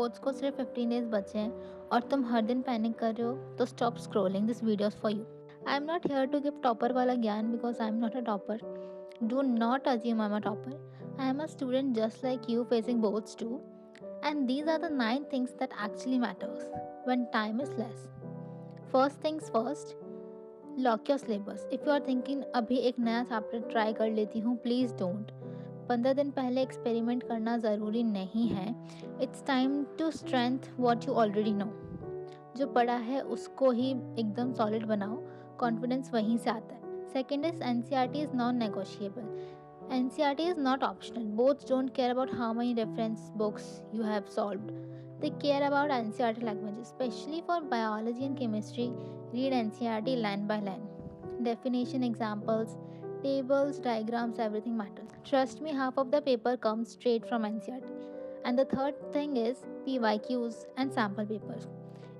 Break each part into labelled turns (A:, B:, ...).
A: Boards को सिर्फ 15 days बचे हैं और तुम हर दिन पैनिक कर रहे हो, तो stop scrolling this videos for you. I am not here to give topper वाला ज्ञान because I am not a topper. Do not assume I am a topper. I am a student just like you facing boards too. And these are the 9 things that actually matters when time is less. First things first, lock your syllabus. If you are thinking अभी एक नया chapter try कर लेती हूँ, please don't. 15 दिन पहले experiment करना ज़रूरी नहीं है। It's time to strength what you already know. जो पढ़ा है उसको ही एकदम सॉलिड बनाओ, कॉन्फिडेंस वहीं से आता है। Second is N C R T is non negotiable. N C R T is not optional. Both don't care about how many reference books you have solved. They care about NCERT languages, especially for biology and chemistry. Read NCERT line by line. Definition, examples, tables, diagrams, everything matters. Trust me, half of the paper comes straight from NCERT. And the third thing is PYQs and sample papers.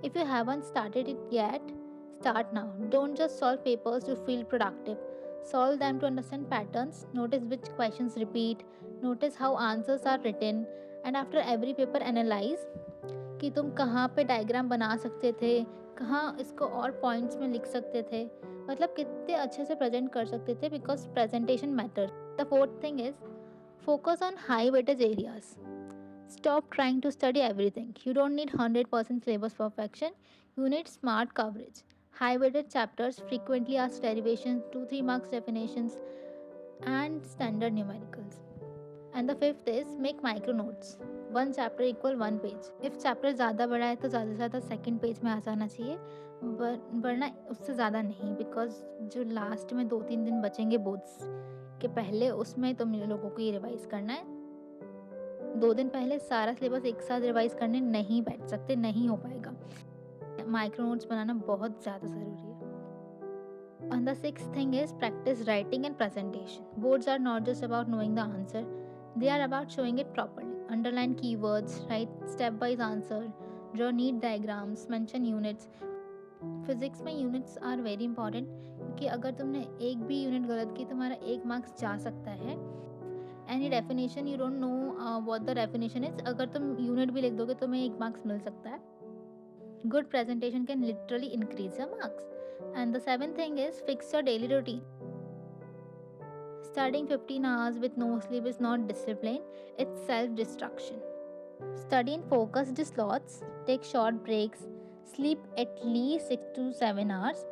A: If you haven't started it yet, start now. Don't just solve papers to feel productive. Solve them to understand patterns, notice which questions repeat, notice how answers are written, and after every paper analyze कि तुम कहाँ पे diagram बना सकते थे, कहाँ इसको और पॉइंट्स में लिख सकते थे, मतलब कितने अच्छे से प्रेजेंट कर सकते थे, because presentation matters. The fourth thing is focus on high weightage areas. Stop trying to study everything. You don't need 100% syllabus perfection. You need smart coverage. High weighted chapters, frequently asked derivations, 2-3 marks definitions, and standard numericals. And the fifth is make micro notes. One chapter equal one page. If chapter ज़्यादा बड़ा है तो ज़्यादा से ज़्यादा second page में आ जाना चाहिए, वरना उससे ज़्यादा नहीं, बिकॉज जो लास्ट में 2-3 दिन बचेंगे बोर्ड्स के पहले, उसमें तुम लोगों को ये रिवाइज करना है। 2 दिन पहले सारा सिलेबस एक साथ रिवाइज करने नहीं बैठ सकते, नहीं हो पाएगा। माइक्रो नोट्स बनाना बहुत ज़्यादा ज़रूरी है। And the sixth thing is practice writing and presentation. Boards are not just about knowing the answer, they are about showing it properly. Underline keywords, write step-wise answer, draw neat diagrams, mention units. Physics में units are very important, क्योंकि अगर तुमने एक भी unit गलत की तुम्हारा 1 marks जा सकता है। Any definition you don't know what the definition is, अगर तुम यूनिट भी लिख दोगे तो तुम्हें 1 मार्क्स मिल सकता है। Good presentation can literally increase your marks. And the seventh thing is fix your daily routine. Studying 15 hours with no sleep is not discipline, it's self-destruction. Study in focused slots, take short breaks, sleep at least 6 to 7 hours.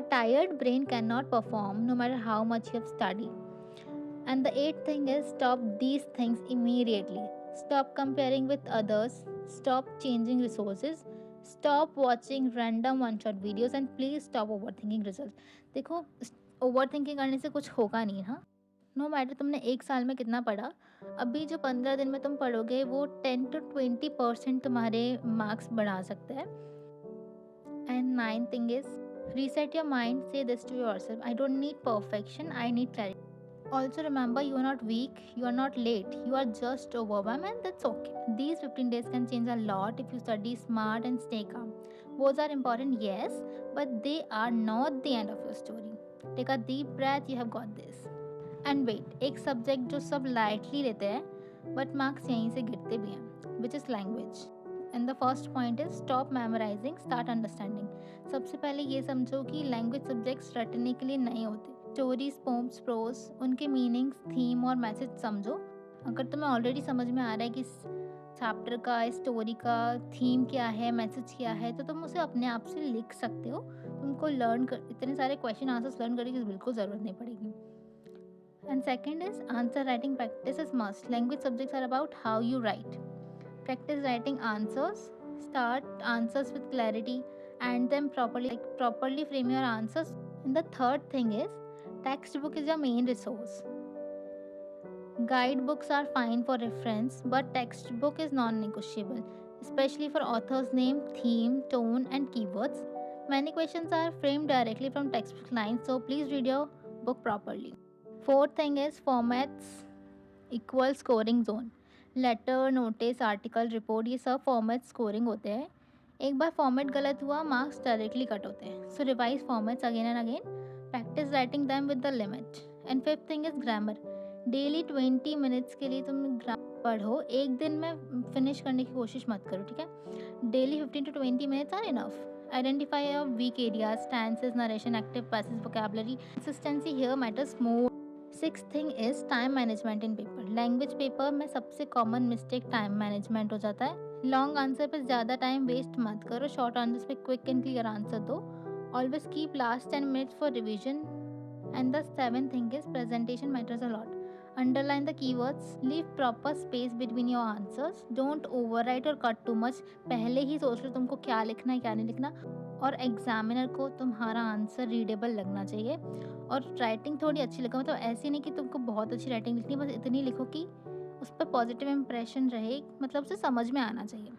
A: A tired brain cannot perform no matter how much you have studied. And the eighth thing is stop these things immediately. Stop comparing with others, stop changing resources, stop watching random one shot videos, and please stop overthinking results. देखो, overthinking करने से कुछ होगा नहीं ना। No matter तुमने 1 साल में कितना पढ़ा, अभी जो 15 दिन में तुम पढ़ोगे वो 10 to 20% तुम्हारे मार्क्स बढ़ा सकते हैं। And nine thing is reset your mind, say this to yourself, I don't need perfection, I need clarity. Also remember, you are not weak, you are not late, you are just overwhelmed, and that's okay. These 15 days can change a lot if you study smart and stay calm. Both are important, yes, but they are not the end of your story. Take a deep breath, you have got this. And wait, एक subject जो सब lightly लेते हैं but marks यहीं से गिरते भी हैं, which is language. And the first point is stop memorising, start understanding. सबसे पहले ये समझो कि लैंग्वेज सब्जेक्ट्स रटने के लिए नहीं होते. स्टोरीज, पोम्स, प्रोज, उनके मीनिंग्स, थीम और मैसेज समझो. अगर तुम्हें ऑलरेडी समझ में आ रहा है कि चैप्टर का, स्टोरी का थीम क्या है, मैसेज क्या है, तो तुम उसे अपने आप से लिख सकते हो. तुमको लर्न कर इतने सारे क्वेश्चन आंसर्स लर्न करने की बिल्कुल ज़रूरत नहीं पड़ेगी. And second is answer writing practice is must. Language subjects are about how you write. Practice writing answers. Start answers with clarity and them properly. Properly frame your answers. And the third thing is textbook is your main resource. Guidebooks are fine for reference, but textbook is non-negotiable, especially for author's name, theme, tone, and keywords. Many questions are framed directly from textbook lines, so please read your book properly. Fourth thing is formats equal scoring zone. Letter, notice, article, report, ये सब format scoring होते हैं. एक बार format गलत हुआ, marks directly cut होते हैं. So revise formats again and again. Practice writing them with the limit. And fifth thing is grammar. Daily 20 minutes के लिए तुम पढ़ो, एक दिन में फिनिश करने की कोशिश मत करो, ठीक है? Daily 15 to 20 minutes are enough. Identify your weak areas, stances, narration, active, passive vocabulary. Consistency here matters more. Sixth thing is time management in paper. Language paper में सबसे कॉमन मिस्टेक टाइम मैनेजमेंट हो जाता है. Long answer पे ज़्यादा time waste मत करो, short answers पे क्विक एंड क्लियर आंसर दो. Always keep last 10 minutes for revision. And the seventh thing is presentation matters a lot. Underline the keywords, leave proper space between your answers, don't overwrite or cut too much. पहले ही सोच लो तुमको क्या लिखना है क्या नहीं लिखना, और एग्जामिनर को तुम्हारा आंसर रीडेबल लगना चाहिए. और राइटिंग थोड़ी अच्छी लिखो, मतलब ऐसी नहीं कि तुमको बहुत अच्छी राइटिंग लिखनी है, बस इतनी लिखो कि उस पर पॉजिटिव इंप्रेशन रहे, मतलब उसे समझ में आना चाहिए.